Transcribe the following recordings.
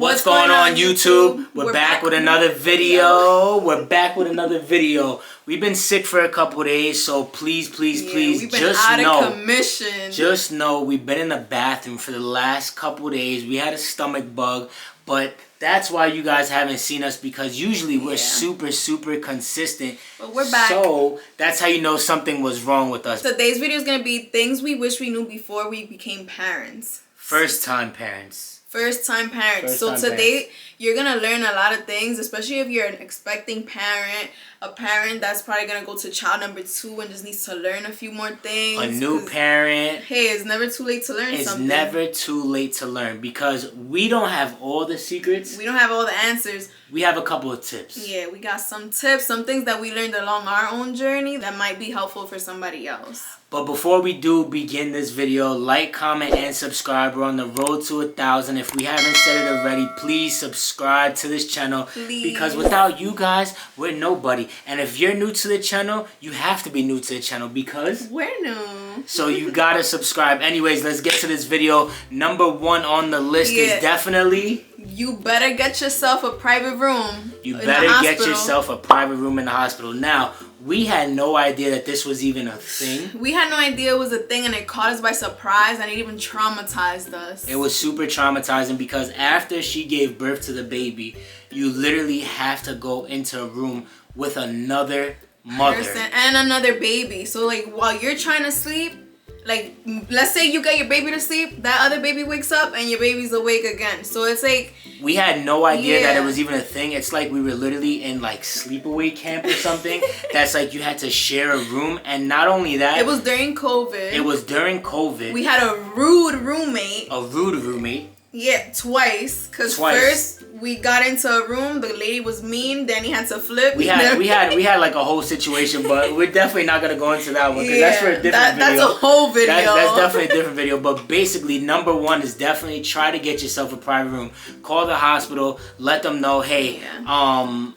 What's going on YouTube? We're back with another video. We've been sick for a couple days, so please, we've been out of commission. Just know we've been in the bathroom for the last couple days. We had a stomach bug, but that's why you guys haven't seen us, because usually we're super consistent. But we're back. So that's how you know something was wrong with us. Today's video is gonna be things we wish we knew before we became parents. First time parents. So today you're gonna learn a lot of things, especially if you're an expecting parent, a parent that's probably gonna go to child number 2 and just needs to learn a few more things. A new parent. Hey, it's never too late to learn something. It's never too late to learn, because we don't have all the secrets. We don't have all the answers. We have a couple of tips. Yeah, we got some tips, some things that we learned along our own journey that might be helpful for somebody else. But before we do begin this video, like, comment, and subscribe. We're on the road to 1,000. If we haven't said it already, please subscribe to this channel. Please. Because without you guys, we're nobody. And if you're new to the channel, you have to be new to the channel, because we're new. So you gotta subscribe. Anyways, let's get to this video. Number 1 on the list is definitely... You better get yourself a private room. You better get yourself a private room in the hospital. Now, we had no idea that this was even a thing. We had no idea it was a thing, and it caught us by surprise, and it even traumatized us. It was super traumatizing, because after she gave birth to the baby, you literally have to go into a room with another mother. And another baby. So, like, while you're trying to sleep, like, let's say you get your baby to sleep, that other baby wakes up and your baby's awake again. So it's like... We had no idea that it was even a thing. It's like we were literally in, like, sleepaway camp or something. That's like you had to share a room. And not only that... It was during COVID. We had a rude roommate. Yeah, twice. Because first we got into a room, the lady was mean, then he had to flip. We had like a whole situation, but we're definitely not gonna go into that one, because that's for a different video. That's a whole video. That's definitely a different video. But basically, number 1 is definitely try to get yourself a private room. Call the hospital, let them know, hey,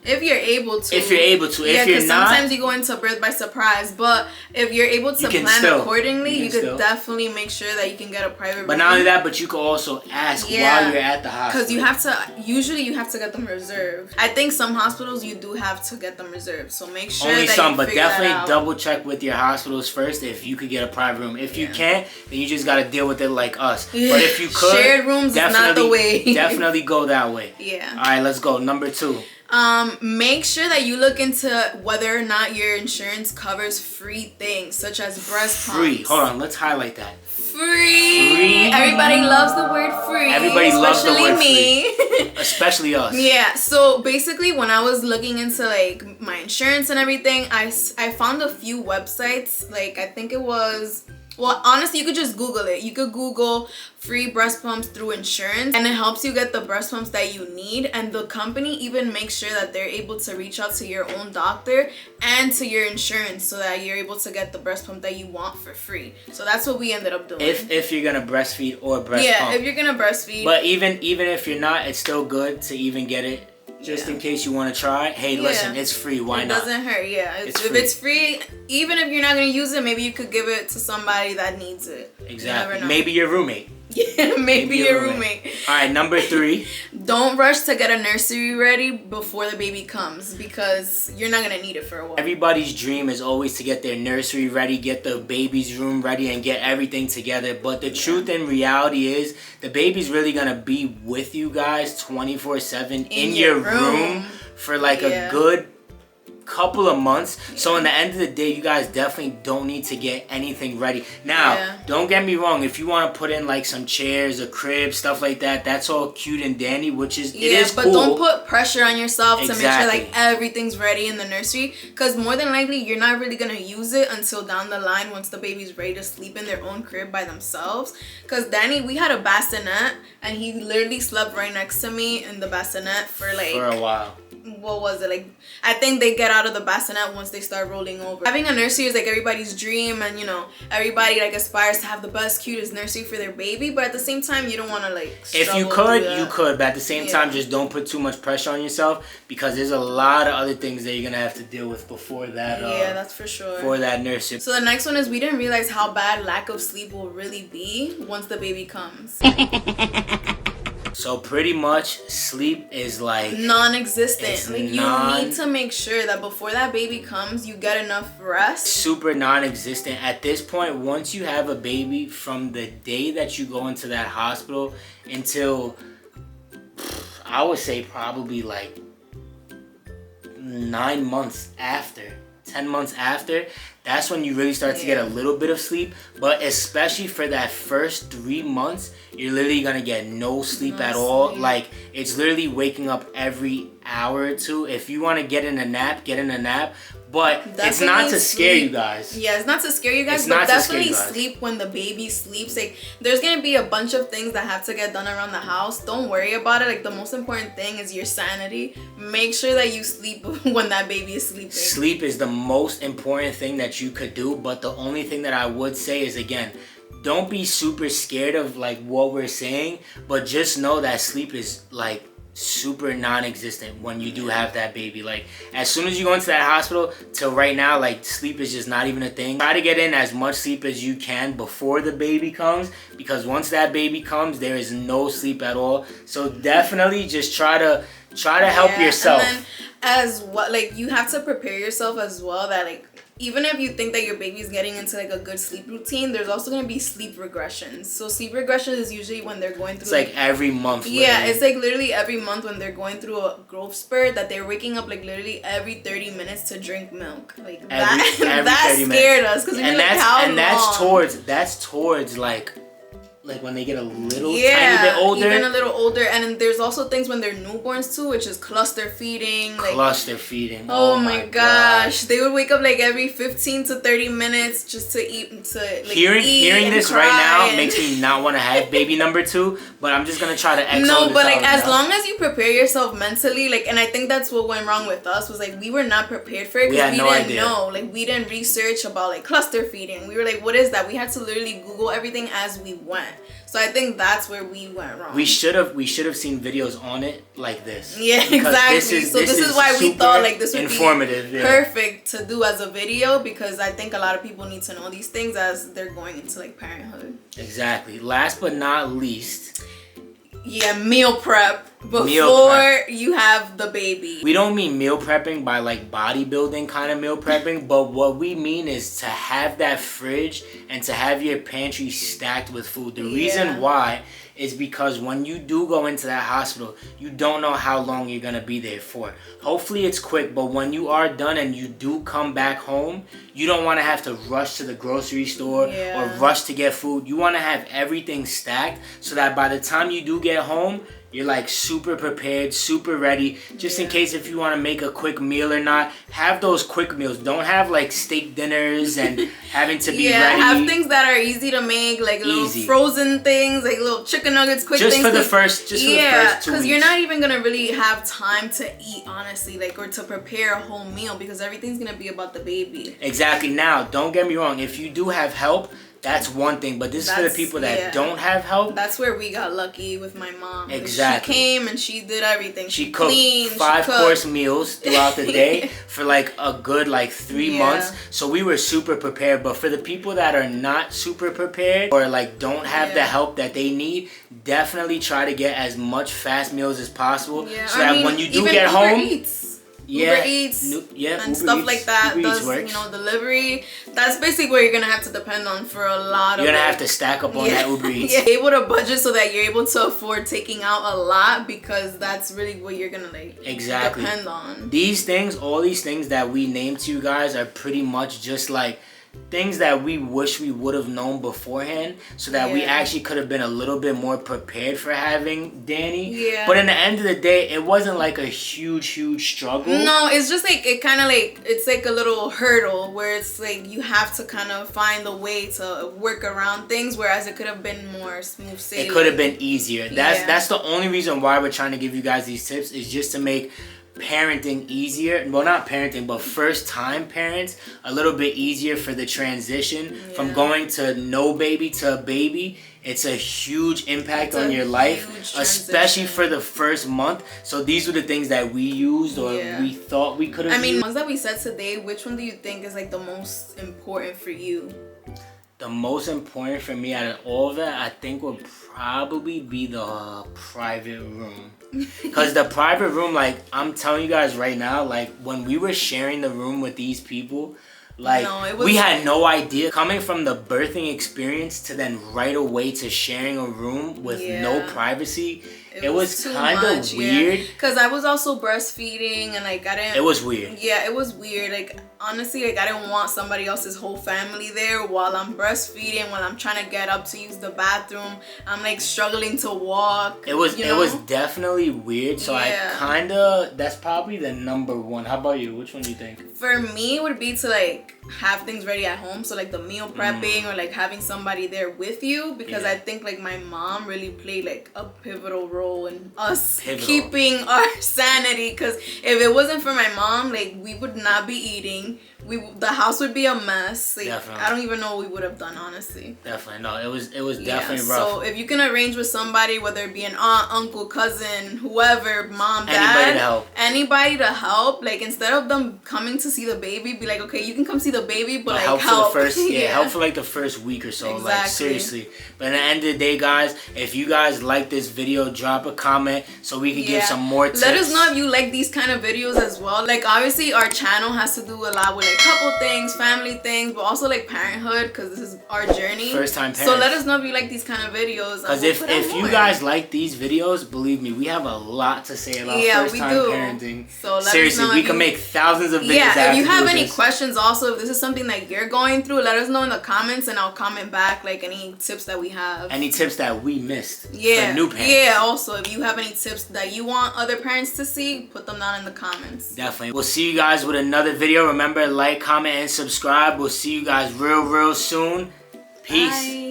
if you're able to. If you're not, sometimes you go into birth by surprise, but if you're able to plan accordingly, you could definitely make sure that you can get a private room. But not only that, but you can also ask while you're at the hospital. Because usually you have to get them reserved. I think some hospitals you do have to get them reserved. So make sure only that some, but definitely double check with your hospitals first if you could get a private room. If you can't, then you just gotta deal with it like us. But if you could, shared rooms is not the way. Definitely go that way. Yeah. All right, let's go. Number 2. Make sure that you look into whether or not your insurance covers free things such as breast pumps. Free. Hold on, let's highlight that. Free. Everybody loves the word free. Everybody loves the word me. Free. Especially us. Yeah. So basically, when I was looking into like my insurance and everything, I found a few websites. Like, I think it was... Well, honestly, you could just Google it. You could Google free breast pumps through insurance, and it helps you get the breast pumps that you need. And the company even makes sure that they're able to reach out to your own doctor and to your insurance so that you're able to get the breast pump that you want for free. So that's what we ended up doing. If you're gonna breastfeed or breast pump. Yeah, if you're gonna breastfeed. But even if you're not, it's still good to even get it. Just in case you want to try. Hey, listen, it's free. Why not? It doesn't hurt, If it's free, even if you're not going to use it, maybe you could give it to somebody that needs it. Exactly. Maybe your roommate. Yeah, maybe your roommate. All right, number 3. Don't rush to get a nursery ready before the baby comes, because you're not going to need it for a while. Everybody's dream is always to get their nursery ready, get the baby's room ready, and get everything together. But the truth and reality is the baby's really going to be with you guys 24/7 in your room for like a good couple of months. So in the end of the day, you guys definitely don't need to get anything ready. Now, don't get me wrong, if you want to put in like some chairs, a crib, stuff like that, that's all cute and dandy, which is it is cool. But don't put pressure on yourself to make sure like everything's ready in the nursery, because more than likely you're not really gonna use it until down the line once the baby's ready to sleep in their own crib by themselves. Because Danny, we had a bassinet and he literally slept right next to me in the bassinet for a while. What was it, like, I think they get out of the bassinet once they start rolling over. Having a nursery is like everybody's dream, and you know, everybody like aspires to have the best, cutest nursery for their baby, but at the same time you don't want to like if you could, you could, but at the same time just don't put too much pressure on yourself, because there's a lot of other things that you're gonna have to deal with before that that's for sure, for that nursery. So the next one is, we didn't realize how bad lack of sleep will really be once the baby comes. So pretty much sleep is like non-existent. Like you need to make sure that before that baby comes, you get enough rest. Super non-existent. At this point, once you have a baby, from the day that you go into that hospital until, I would say probably like 9 months after, 10 months after, that's when you really start to get a little bit of sleep. But especially for that first 3 months, you're literally gonna get no sleep at all. Like, it's literally waking up every hour or two. If you want to get in a nap, get in a nap. But it's not to scare you guys. Yeah, it's not to scare you guys, but definitely sleep when the baby sleeps. Like, there's gonna be a bunch of things that have to get done around the house. Don't worry about it. Like, the most important thing is your sanity. Make sure that you sleep when that baby is sleeping. Sleep is the most important thing that you could do. But the only thing that I would say is, again, don't be super scared of like what we're saying, but just know that sleep is like super non-existent when you do have that baby. Like, as soon as you go into that hospital till right now, like, sleep is just not even a thing. Try to get in as much sleep as you can before the baby comes, because once that baby comes, there is no sleep at all. So definitely just try to help yourself. And then as well, like, you have to prepare yourself as well, that like, even if you think that your baby's getting into like a good sleep routine, there's also going to be sleep regressions. So sleep regression is usually when they're going through, it's like every month. Yeah, it's like literally every month when they're going through a growth spurt, that they're waking up like literally every 30 minutes to drink milk. Like every that scared us, because and like, how long? That's towards like when they get a little tiny bit older. Even a little older. And then there's also things when they're newborns too, which is cluster feeding. Like, cluster feeding. Oh my gosh. They would wake up like every 15 to 30 minutes just to eat, hearing this right now makes me not want to have baby number 2, but I'm just gonna try to No, but like as long as you prepare yourself mentally, like, and I think that's what went wrong with us, was like we were not prepared for it, because we didn't know. Like, we didn't research about like cluster feeding. We were like, what is that? We had to literally Google everything as we went. So I think that's where we went wrong. We should have seen videos on it like this. Yeah, exactly. This is why we thought like this would be perfect to do as a video, because I think a lot of people need to know these things as they're going into like parenthood. Exactly. Last but not least, meal prep before you have the baby. We don't mean meal prepping by like bodybuilding kind of meal prepping, but what we mean is to have that fridge and to have your pantry stacked with food. The reason why is because when you do go into that hospital, you don't know how long you're gonna be there for. Hopefully it's quick, but when you are done and you do come back home, you don't want to have to rush to the grocery store or rush to get food. You want to have everything stacked so that by the time you do get home, you're like super prepared, super ready, just in case if you want to make a quick meal or not. Have those quick meals. Don't have like steak dinners and having to be ready. Have things that are easy to make, like little frozen things, like little chicken nuggets, quick things. For the first 2 weeks. Because you're not even gonna really have time to eat, honestly, like, or to prepare a whole meal, because everything's gonna be about the baby. Exactly. Now, don't get me wrong. If you do have help, that's one thing, but this is for the people that don't have help. That's where we got lucky with my mom. Exactly. She came and she did everything. She cooked 5-course meals throughout the day for like a good 3 months. So we were super prepared. But for the people that are not super prepared or like don't have the help that they need, definitely try to get as much fast meals as possible. So that when you do get home. Uber Eats and stuff like that does, delivery. That's basically what you're gonna have to depend on for a lot of. You're gonna have to stack up on that Uber Eats. Able to budget so that you're able to afford taking out a lot, because that's really what you're gonna depend on. All these things that we named to you guys are pretty much just like things that we wish we would have known beforehand, so that we actually could have been a little bit more prepared for having Danny. But in the end of the day, it wasn't like a huge struggle. No, it's just like it's like a little hurdle where it's like you have to kind of find a way to work around things, whereas it could have been more smooth sailing. It could have been easier. That's the only reason why we're trying to give you guys these tips, is just to make parenting easier. Well, not parenting, but first time parents a little bit easier for the transition from going to no baby to a baby. It's a huge impact on your life, especially for the first month. So these were the things that we used or we thought we could have used. The ones that we said today, which one do you think is like the most important for you? the most important for me out of all of that, I think would probably be the private room. Because the private room, like, I'm telling you guys right now, like, when we were sharing the room with these people, like, we had no idea. Coming from the birthing experience to then right away to sharing a room with no privacy, it was kind of weird. Because I was also breastfeeding and like I didn't. It was weird. Yeah, it was weird. Like honestly, like I didn't want somebody else's whole family there while I'm breastfeeding, while I'm trying to get up to use the bathroom. I'm like struggling to walk. It was definitely weird. So I that's probably the number one. How about you? Which one do you think? For me, it would be to like have things ready at home. So like the meal prepping or like having somebody there with you, because I think like my mom really played like a pivotal role in us keeping our sanity, because if it wasn't for my mom, like we would not be eating, the house would be a mess. Like, I don't even know what we would have done, honestly. Definitely. No, it was definitely rough. So if you can arrange with somebody, whether it be an aunt, uncle, cousin, whoever, mom, dad, anybody to help, like instead of them coming to see the baby, be like, okay, you can come see the baby, but like help for the first help for like the first week or so. Exactly. Like seriously. But at the end of the day, guys, if you guys like this video, drop a comment so we can give some more tips. Let us know if you like these kind of videos as well. Like obviously our channel has to do a lot with like couple things, family things, but also like parenthood, because this is our journey. First time parents. So let us know if you like these kind of videos. Because if you guys like these videos, believe me, we have a lot to say about first time parenting. So seriously, we can make thousands of videos. Yeah, if you have any questions also, if this is something that you're going through, let us know in the comments and I'll comment back like any tips that we have. Any tips that we missed for new parents. Yeah, also if you have any tips that you want other parents to see, put them down in the comments. Definitely. We'll see you guys with another video. Remember, like, comment, and subscribe. We'll see you guys real soon. Peace. Bye.